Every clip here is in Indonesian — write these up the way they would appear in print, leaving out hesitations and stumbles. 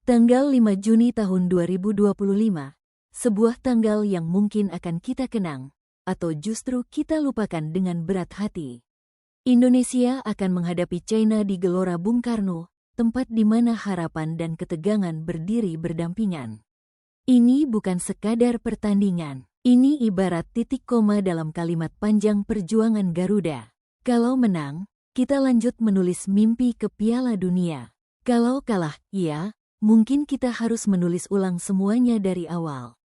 Tanggal 5 Juni tahun 2025, sebuah tanggal yang mungkin akan kita kenang, atau justru kita lupakan dengan berat hati. Indonesia akan menghadapi China di Gelora Bung Karno, tempat di mana harapan dan ketegangan berdiri berdampingan. Ini bukan sekadar pertandingan, ini ibarat titik koma dalam kalimat panjang perjuangan Garuda. Kalau menang, kita lanjut menulis mimpi ke Piala Dunia. Kalau kalah, ya, mungkin kita harus menulis ulang semuanya dari awal.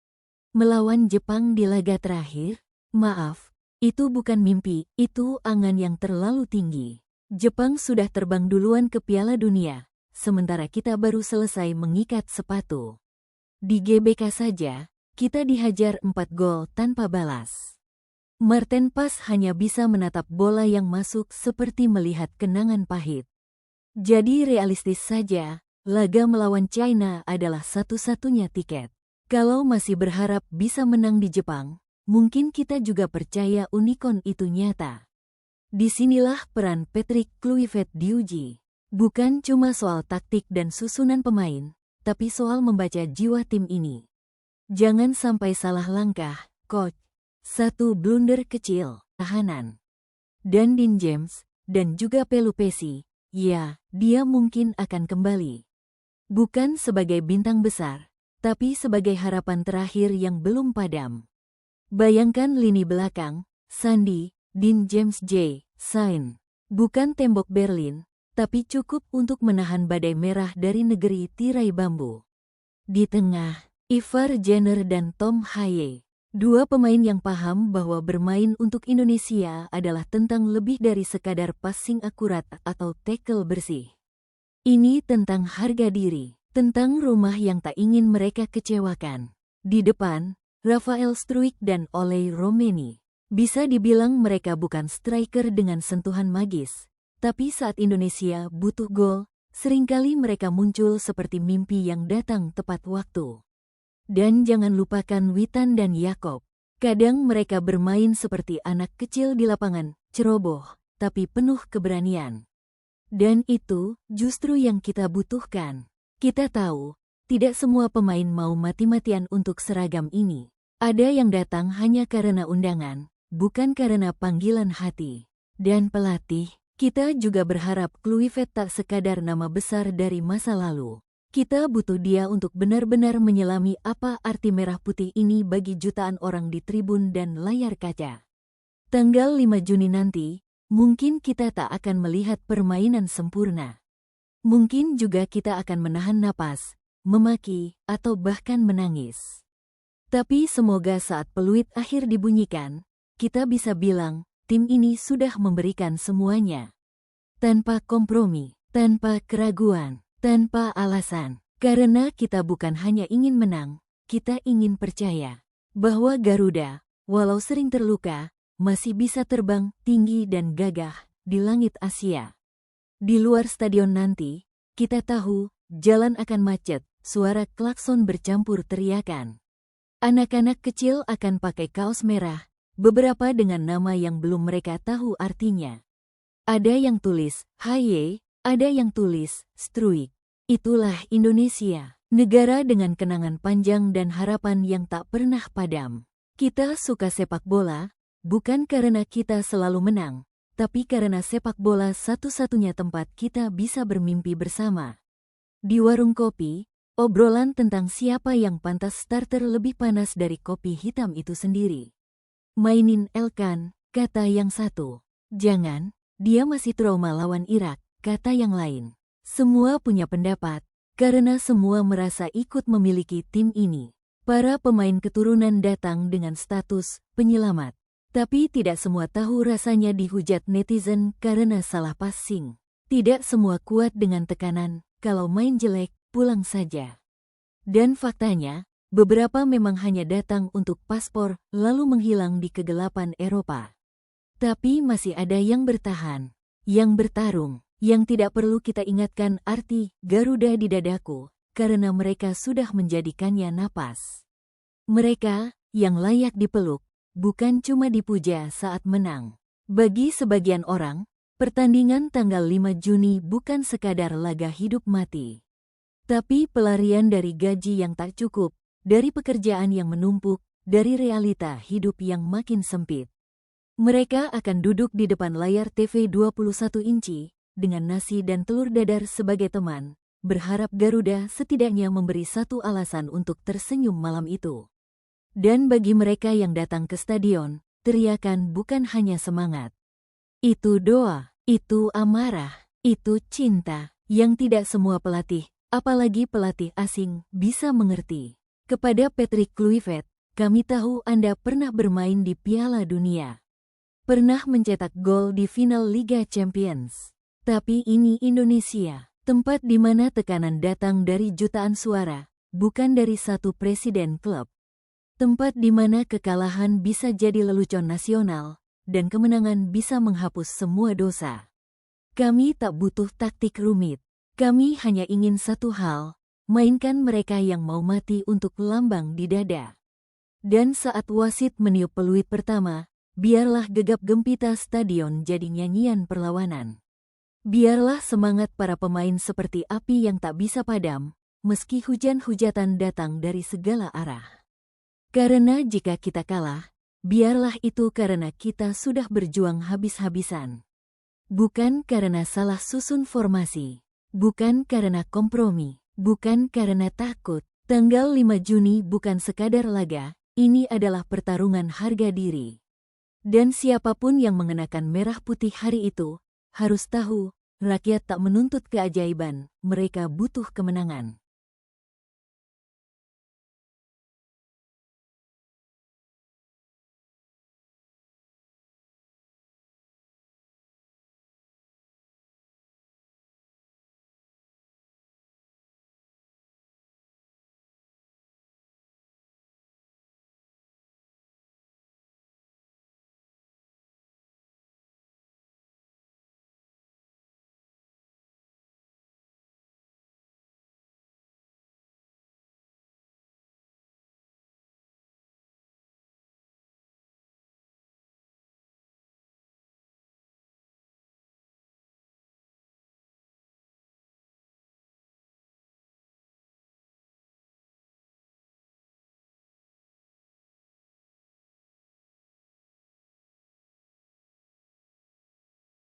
Melawan Jepang di laga terakhir? Maaf, itu bukan mimpi, itu angan yang terlalu tinggi. Jepang sudah terbang duluan ke Piala Dunia, sementara kita baru selesai mengikat sepatu. Di GBK saja, kita dihajar 4 gol tanpa balas. Marten Pas hanya bisa menatap bola yang masuk seperti melihat kenangan pahit. Jadi realistis saja, laga melawan China adalah satu-satunya tiket. Kalau masih berharap bisa menang di Jepang, mungkin kita juga percaya unicorn itu nyata. Disinilah peran Patrick Kluivert diuji. Bukan cuma soal taktik dan susunan pemain, tapi soal membaca jiwa tim ini. Jangan sampai salah langkah, coach. Satu blunder kecil, tahanan. Dan Dean James, dan juga Pelupesi, ya, dia mungkin akan kembali. Bukan sebagai bintang besar, tapi sebagai harapan terakhir yang belum padam. Bayangkan lini belakang, Sandi, Dean James J. Sain. Bukan tembok Berlin, tapi cukup untuk menahan badai merah dari negeri tirai bambu. Di tengah, Ivar Jenner dan Tom Haye. Dua pemain yang paham bahwa bermain untuk Indonesia adalah tentang lebih dari sekadar passing akurat atau tackle bersih. Ini tentang harga diri, tentang rumah yang tak ingin mereka kecewakan. Di depan, Rafael Struijk dan Oleh Romeni. Bisa dibilang mereka bukan striker dengan sentuhan magis, tapi saat Indonesia butuh gol, seringkali mereka muncul seperti mimpi yang datang tepat waktu. Dan jangan lupakan Witan dan Yakob. Kadang mereka bermain seperti anak kecil di lapangan, ceroboh, tapi penuh keberanian. Dan itu justru yang kita butuhkan. Kita tahu, tidak semua pemain mau mati-matian untuk seragam ini. Ada yang datang hanya karena undangan, bukan karena panggilan hati. Dan pelatih, kita juga berharap Kluivert tak sekadar nama besar dari masa lalu. Kita butuh dia untuk benar-benar menyelami apa arti merah putih ini bagi jutaan orang di tribun dan layar kaca. Tanggal 5 Juni nanti, mungkin kita tak akan melihat permainan sempurna. Mungkin juga kita akan menahan napas, memaki, atau bahkan menangis. Tapi semoga saat peluit akhir dibunyikan, kita bisa bilang, tim ini sudah memberikan semuanya. Tanpa kompromi, tanpa keraguan, tanpa alasan. Karena kita bukan hanya ingin menang, kita ingin percaya bahwa Garuda, walau sering terluka, masih bisa terbang tinggi dan gagah di langit Asia. Di luar stadion nanti, kita tahu, jalan akan macet, suara klakson bercampur teriakan. Anak-anak kecil akan pakai kaos merah, beberapa dengan nama yang belum mereka tahu artinya. Ada yang tulis, Haye, ada yang tulis, Struijk. Itulah Indonesia, negara dengan kenangan panjang dan harapan yang tak pernah padam. Kita suka sepak bola, bukan karena kita selalu menang, tapi karena sepak bola satu-satunya tempat kita bisa bermimpi bersama. Di warung kopi, obrolan tentang siapa yang pantas starter lebih panas dari kopi hitam itu sendiri. Mainin Elkan, kata yang satu. Jangan, dia masih trauma lawan Irak, kata yang lain. Semua punya pendapat, karena semua merasa ikut memiliki tim ini. Para pemain keturunan datang dengan status penyelamat. Tapi tidak semua tahu rasanya dihujat netizen karena salah passing. Tidak semua kuat dengan tekanan, kalau main jelek, pulang saja. Dan faktanya, beberapa memang hanya datang untuk paspor, lalu menghilang di kegelapan Eropa. Tapi masih ada yang bertahan, yang bertarung, yang tidak perlu kita ingatkan arti Garuda di dadaku, karena mereka sudah menjadikannya napas. Mereka, yang layak dipeluk, bukan cuma dipuja saat menang. Bagi sebagian orang, pertandingan tanggal 5 Juni bukan sekadar laga hidup mati. Tapi pelarian dari gaji yang tak cukup, dari pekerjaan yang menumpuk, dari realita hidup yang makin sempit. Mereka akan duduk di depan layar TV 21 inci, dengan nasi dan telur dadar sebagai teman, berharap Garuda setidaknya memberi satu alasan untuk tersenyum malam itu. Dan bagi mereka yang datang ke stadion, teriakan bukan hanya semangat. Itu doa, itu amarah, itu cinta, yang tidak semua pelatih, apalagi pelatih asing, bisa mengerti. Kepada Patrick Kluivert, kami tahu Anda pernah bermain di Piala Dunia. Pernah mencetak gol di final Liga Champions. Tapi ini Indonesia, tempat di mana tekanan datang dari jutaan suara, bukan dari satu presiden klub. Tempat di mana kekalahan bisa jadi lelucon nasional, dan kemenangan bisa menghapus semua dosa. Kami tak butuh taktik rumit. Kami hanya ingin satu hal, mainkan mereka yang mau mati untuk lambang di dada. Dan saat wasit meniup peluit pertama, biarlah gegap gempita stadion jadi nyanyian perlawanan. Biarlah semangat para pemain seperti api yang tak bisa padam, meski hujan-hujatan datang dari segala arah. Karena jika kita kalah, biarlah itu karena kita sudah berjuang habis-habisan. Bukan karena salah susun formasi, bukan karena kompromi, bukan karena takut. Tanggal 5 Juni bukan sekadar laga, ini adalah pertarungan harga diri. Dan siapapun yang mengenakan merah putih hari itu, harus tahu, rakyat tak menuntut keajaiban, mereka butuh kemenangan.